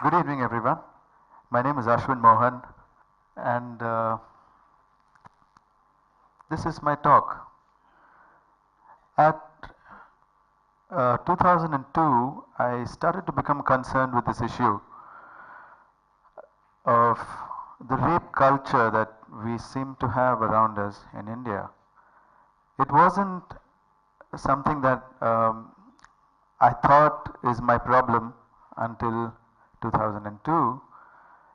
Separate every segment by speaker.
Speaker 1: Good evening, everyone. My name is ASHWIN Mohan, and this is my talk. At 2002, I started to become concerned with this issue of the rape culture that we seem to have around us in India. It wasn't something that I thought is my problem until 2002,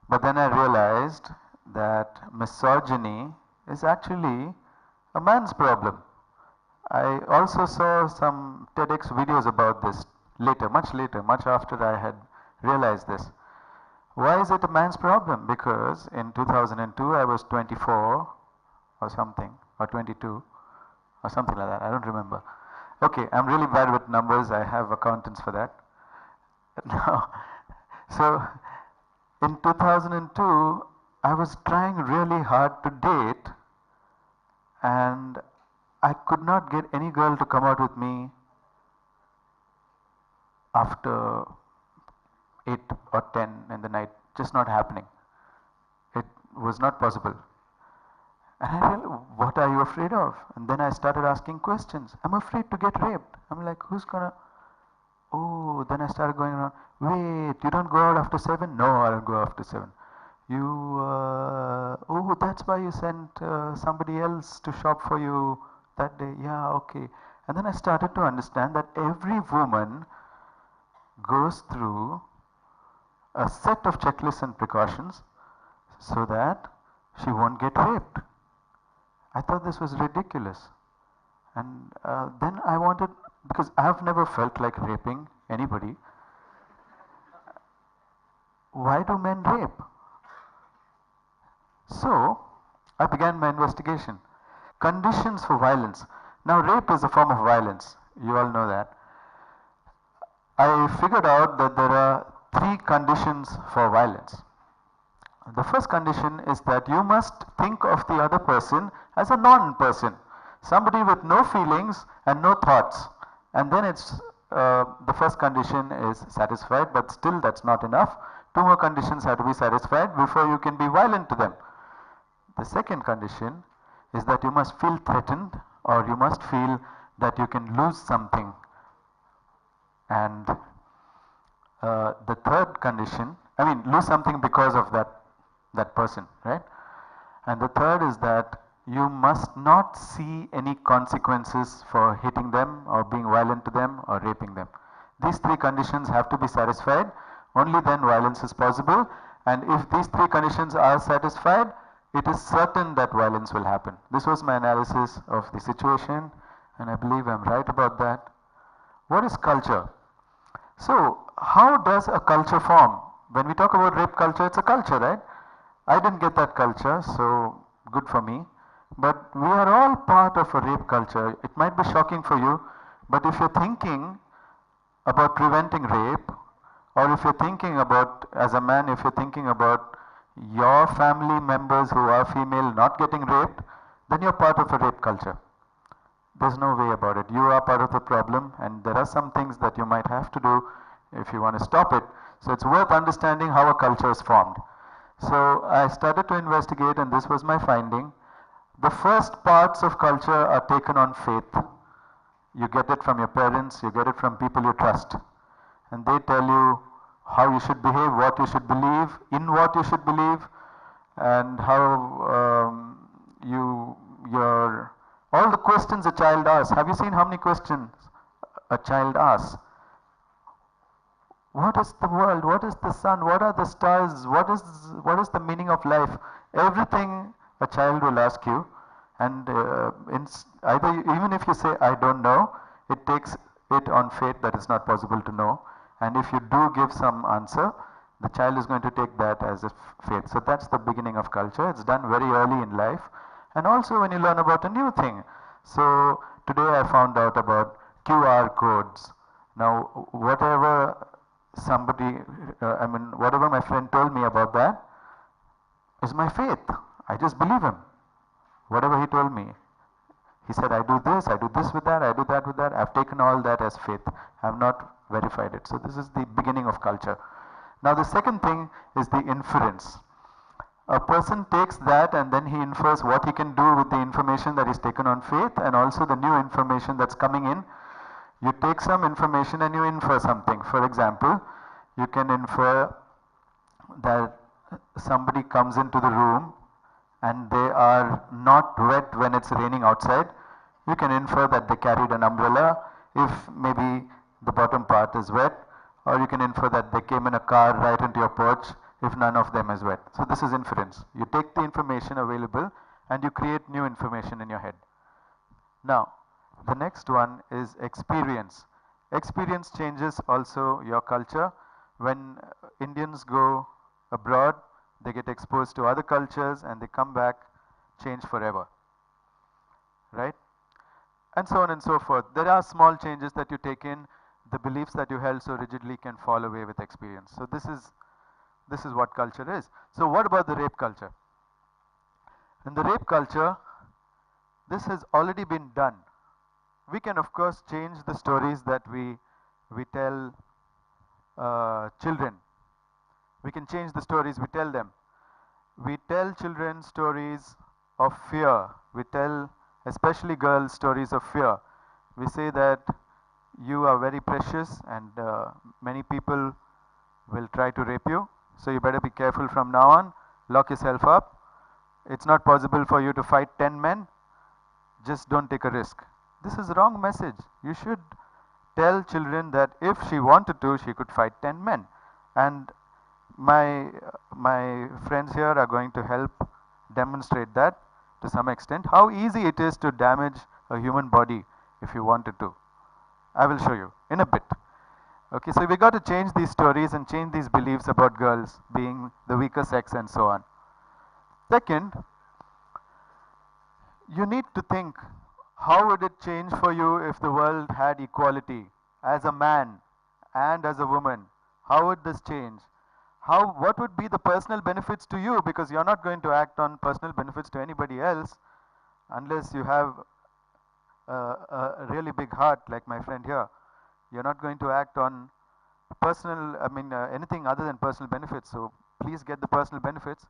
Speaker 1: but then I realized that misogyny is actually a man's problem. I also saw some TEDx videos about this later, much after I had realized this. Why is it a man's problem? Because in 2002 I was 24 or something, or 22 or something like that. I don't remember. Okay, I'm really bad with numbers. I have accountants for that. Now, so in 2002, I was trying really hard to date, and I could not get any girl to come out with me after 8 or 10 in the night. Just not happening. It was not possible. And I realized, what are you afraid of? And then I started asking questions. I'm afraid to get raped. I'm like, who's gonna? Oh, then I started going around. Wait, you don't go out after 7? No, I don't go after 7. Oh, that's why you sent somebody else to shop for you that day. Yeah, okay. And then I started to understand that every woman goes through a set of checklists and precautions so that she won't get raped. I thought this was ridiculous. And then I wanted, because I've never felt like raping anybody. Why do men rape? So I began my investigation. Conditions for violence. Now, rape is a form of violence. You all know that. I figured out that there are 3 conditions for violence. The first condition is that you must think of the other person as a non-person, somebody with no feelings and no thoughts. And then it's the first condition is satisfied, but still that's not enough. 2 more conditions have to be satisfied before you can be violent to them. The second condition is that you must feel threatened, or you must feel that you can lose something. And the third condition, lose something because of that person, right? And the third is that you must not see any consequences for hitting them or being violent to them or raping them. These 3 conditions have to be satisfied. Only then violence is possible. And if these 3 conditions are satisfied, it is certain that violence will happen. This was my analysis of the situation, and I believe I'm right about that. What is culture? So, how does a culture form? When we talk about rape culture, it's a culture, right? I didn't get that culture, so good for me. But we are all part of a rape culture. It might be shocking for you, but if you're thinking about preventing rape, or if you're thinking about, as a man, if you're thinking about your family members who are female not getting raped, then you're part of a rape culture. There's no way about it. You are part of the problem, and there are some things that you might have to do if you want to stop it. So it's worth understanding how a culture is formed. So I started to investigate, and this was my finding. The first parts of culture are taken on faith. You get it from your parents, you get it from people you trust. And they tell you how you should behave, what you should believe, in what you should believe, and how all the questions a child asks. Have you seen how many questions a child asks? What is the world? What is the sun? What are the stars? What is the meaning of life? Everything a child will ask you, and even if you say I don't know, it takes it on faith that it's not possible to know. And if you do give some answer, the child is going to take that as a faith. So that's the beginning of culture. It's done very early in life. And also when you learn about a new thing. So today I found out about QR codes. Now whatever whatever my friend told me about that is my faith. I just believe him. Whatever he told me. He said, I do this with that, I do that with that. I've taken all that as faith. I have not verified it. So this is the beginning of culture. Now the second thing is the inference. A person takes that and then he infers what he can do with the information that is taken on faith and also the new information that's coming in. You take some information and you infer something. For example, you can infer that somebody comes into the room and they are not wet when it's raining outside. You can infer that they carried an umbrella if maybe the bottom part is wet, or you can infer that they came in a car right into your porch if none of them is wet. So this is inference. You take the information available and you create new information in your head. Now, the next one is experience. Experience changes also your culture. When Indians go abroad, they get exposed to other cultures and they come back changed forever, right? And so on and so forth. There are small changes that you take in. The beliefs that you held so rigidly can fall away with experience. So this is what culture is. So what about the rape culture? In the rape culture, this has already been done. We can of course change the stories that we tell children. We can change the stories we tell them. We tell children stories of fear. We tell especially girls stories of fear. We say that you are very precious and many people will try to rape you. So you better be careful from now on. Lock yourself up. It's not possible for you to fight 10 men. Just don't take a risk. This is the wrong message. You should tell children that if she wanted to, she could fight 10 men. And my friends here are going to help demonstrate that to some extent, how easy it is to damage a human body if you wanted to. I will show you in a bit. Okay, so we got to change these stories and change these beliefs about girls being the weaker sex and so on. Second, you need to think, how would it change for you if the world had equality as a man and as a woman? How would this change? What would be the personal benefits to you? Because you're not going to act on personal benefits to anybody else unless you have a really big heart like my friend here. You're not going to act on personal, anything other than personal benefits. So please get the personal benefits.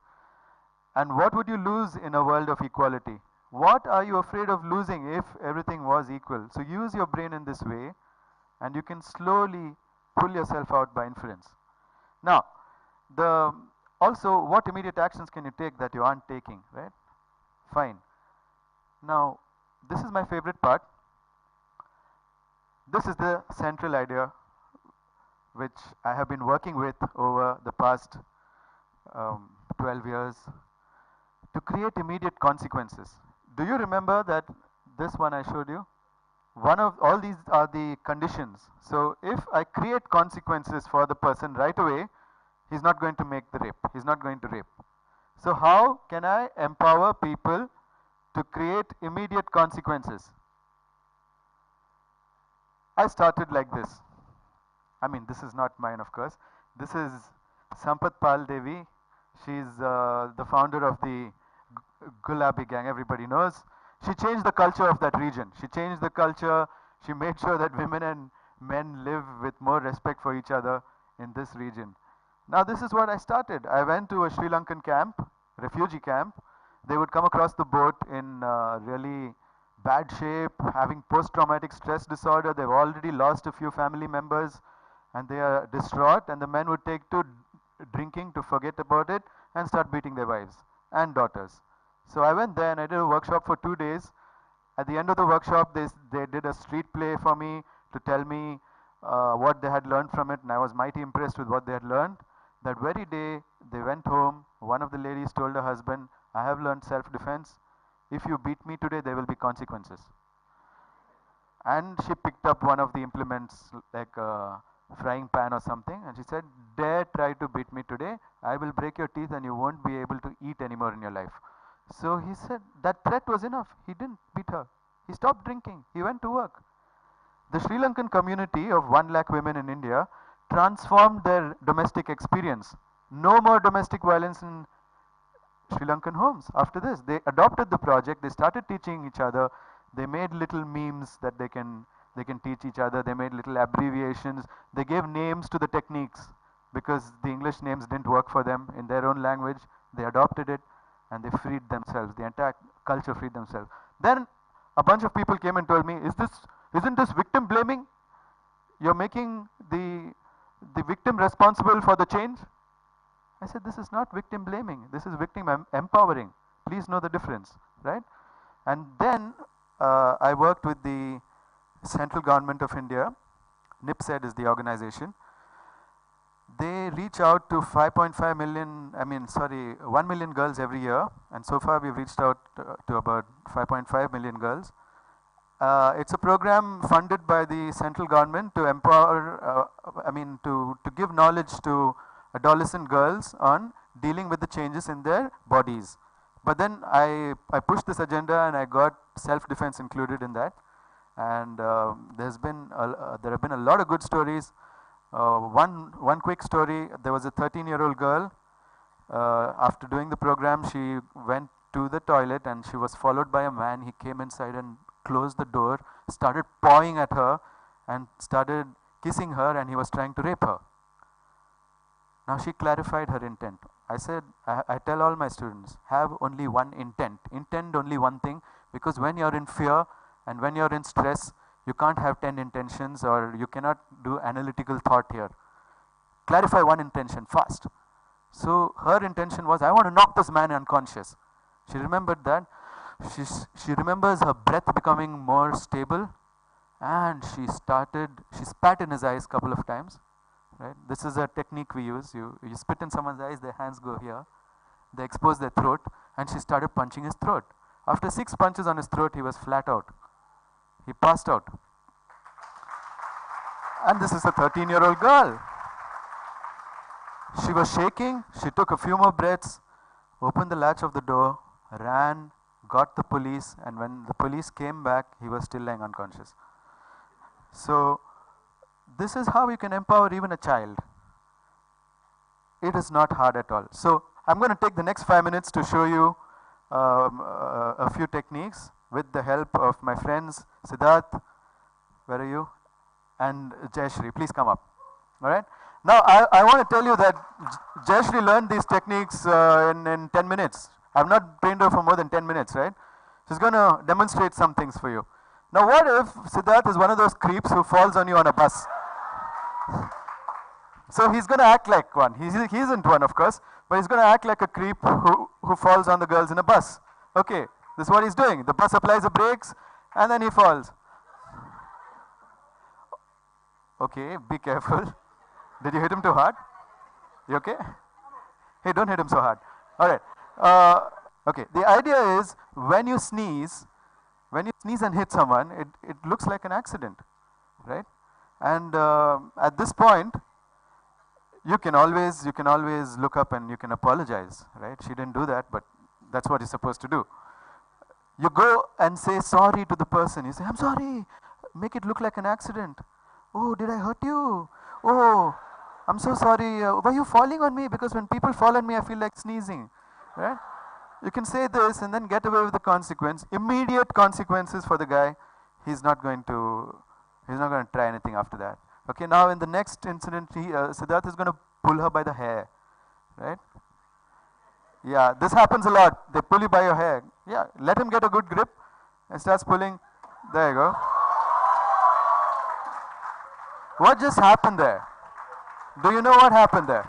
Speaker 1: And what would you lose in a world of equality? What are you afraid of losing if everything was equal? So use your brain in this way and you can slowly pull yourself out by inference. Now, also what immediate actions can you take that you aren't taking, right? Fine. Now, this is my favorite part. This is the central idea which I have been working with over the past 12 years to create immediate consequences. Do you remember that this one I showed you? One of all these are the conditions. So if I create consequences for the person right away, he's not going to make the rape. He's not going to rape. So how can I empower people to create immediate consequences? I started like this. I mean, this is not mine, of course. This is Sampath Pal Devi. She's the founder of the Gulabi gang, everybody knows. She changed the culture of that region. She changed the culture. She made sure that women and men live with more respect for each other in this region. Now this is what I started. I went to a Sri Lankan camp, refugee camp. They would come across the boat in really bad shape, having post-traumatic stress disorder. They've already lost a few family members and they are distraught, and the men would take to drinking to forget about it and start beating their wives and daughters. So I went there and I did a workshop for 2 days. At the end of the workshop, they did a street play for me to tell me what they had learned from it, and I was mighty impressed with what they had learned. That very day, they went home. One of the ladies told her husband, I have learned self-defense. If you beat me today, there will be consequences. And she picked up one of the implements, like a frying pan or something, and she said, dare try to beat me today. I will break your teeth and you won't be able to eat anymore in your life. So he said that threat was enough. He didn't beat her. He stopped drinking. He went to work. The Sri Lankan community of 1 lakh women in India transformed their domestic experience. No more domestic violence in Sri Lankan homes. After this, they adopted the project. They started teaching each other. They made little memes that they can teach each other. They made little abbreviations. They gave names to the techniques. because the English names didn't work for them in their own language. They adopted it and they freed themselves. The entire culture freed themselves. Then a bunch of people came and told me, isn't this victim blaming? You're making the victim responsible for the change? I said, this is not victim blaming. This is victim empowering. Please know the difference, right? And then I worked with the central government of India. NIPSED is the organization. They reach out to 5.5 million, 1 million girls every year. And so far we've reached out to about 5.5 million girls. It's a program funded by the central government to empower, to give knowledge to adolescent girls on dealing with the changes in their bodies. But then I pushed this agenda and I got self-defense included in that. And there have been a lot of good stories. One quick story, there was a 13-year-old girl. After doing the program, she went to the toilet and she was followed by a man. He came inside and closed the door, started pawing at her and started kissing her, and he was trying to rape her. Now she clarified her intent. I said, I tell all my students, have only one intent. Intend only one thing, because when you're in fear and when you're in stress, you can't have 10 intentions, or you cannot do analytical thought here. Clarify one intention fast. So her intention was, I want to knock this man unconscious. She remembered that. She remembers her breath becoming more stable, and she spat in his eyes a couple of times. Right? This is a technique we use. You spit in someone's eyes, their hands go here. They expose their throat, and she started punching his throat. After 6 punches on his throat, he was flat out. He passed out. And this is a 13-year-old girl. She was shaking. She took a few more breaths, opened the latch of the door, ran, got the police, and when the police came back, he was still lying unconscious. So this is how you can empower even a child. It is not hard at all. So I'm going to take the next 5 minutes to show you a few techniques with the help of my friends Siddharth, where are you, and Jayashri. Please come up. All right. Now I want to tell you that Jayashri learned these techniques in 10 minutes. I've not trained her for more than 10 minutes, right? She's going to demonstrate some things for you. Now what if Siddharth is one of those creeps who falls on you on a bus? So he's going to act like one. He isn't one, of course, but he's going to act like a creep who falls on the girls in a bus. Okay, this is what he's doing. The bus applies the brakes, and then he falls. Okay, be careful. Did you hit him too hard? You okay? Hey, don't hit him so hard. All right. Okay, the idea is when you sneeze and hit someone, it looks like an accident, right? And at this point, you can always look up and you can apologize, right? She didn't do that, but that's what you're supposed to do. You go and say sorry to the person. You say, I'm sorry. Make it look like an accident. Oh, did I hurt you? Oh, I'm so sorry. Were you falling on me? Because when people fall on me, I feel like sneezing, right? You can say this and then get away with the consequence. Immediate consequences for the guy. He's not going to try anything after that. Okay, now in the next incident, Siddharth is going to pull her by the hair, right? Yeah, this happens a lot. They pull you by your hair. Yeah, let him get a good grip and starts pulling. There you go. What just happened there? Do you know what happened there?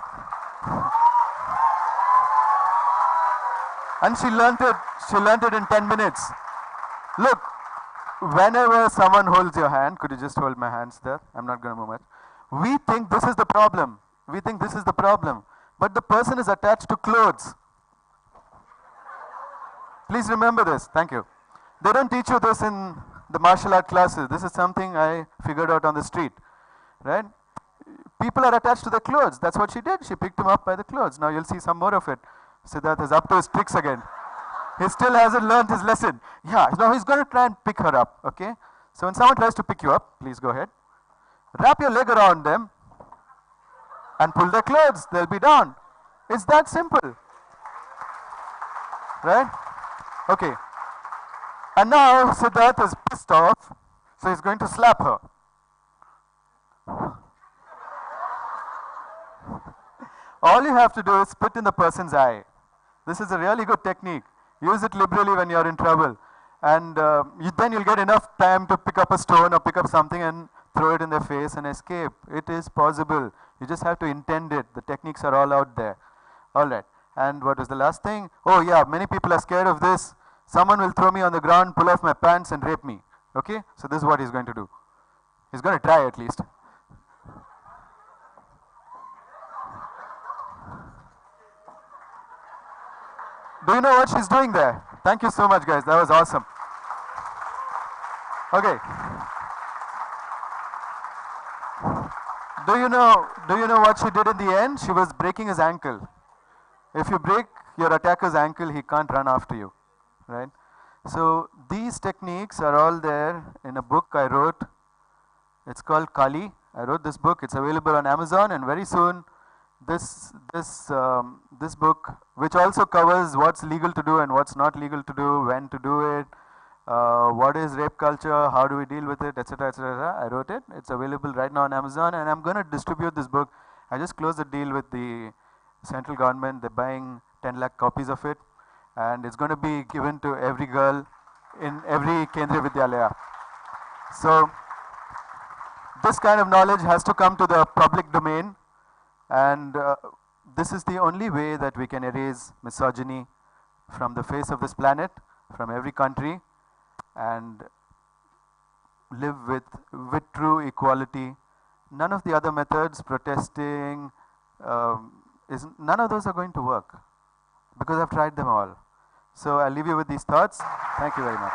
Speaker 1: And she learnt it in 10 minutes. Look, whenever someone holds your hand, could you just hold my hands there? I'm not going to move much. We think this is the problem. But the person is attached to clothes. Please remember this. Thank you. They don't teach you this in the martial art classes. This is something I figured out on the street, right? People are attached to their clothes. That's what she did. She picked him up by the clothes. Now you'll see some more of it. Siddharth is up to his tricks again. He still hasn't learned his lesson. Yeah, now he's going to try and pick her up, okay? So when someone tries to pick you up, please go ahead. Wrap your leg around them and pull their clothes. They'll be down. It's that simple. Right? Okay. And now Siddharth is pissed off, so he's going to slap her. All you have to do is spit in the person's eye. This is a really good technique. Use it liberally when you're in trouble. And then you'll get enough time to pick up a stone or pick up something and throw it in their face and escape. It is possible. You just have to intend it. The techniques are all out there. All right. And what was the last thing? Oh yeah, many people are scared of this. Someone will throw me on the ground, pull off my pants and rape me. Okay? So this is what he's going to do. He's going to try at least. Do you know what she's doing there? Thank you so much, guys. That was awesome. Okay. Do you know what she did in the end? She was breaking his ankle. If you break your attacker's ankle, he can't run after you, right? So these techniques are all there in a book I wrote. It's called Kali. I wrote this book. It's available on Amazon, and very soon this book, which also covers what's legal to do and what's not legal to do, when to do it, what is rape culture, how do we deal with it, etc., etc. I wrote it. It's available right now on Amazon, and I'm going to distribute this book. I just closed the deal with the central government. They're buying 10 lakh copies of it, and it's going to be given to every girl in every Kendriya Vidyalaya. So this kind of knowledge has to come to the public domain, and this is the only way that we can erase misogyny from the face of this planet, from every country, and live with true equality. None of the other methods, protesting, none of those are going to work, because I've tried them all. So I'll leave you with these thoughts. Thank you very much.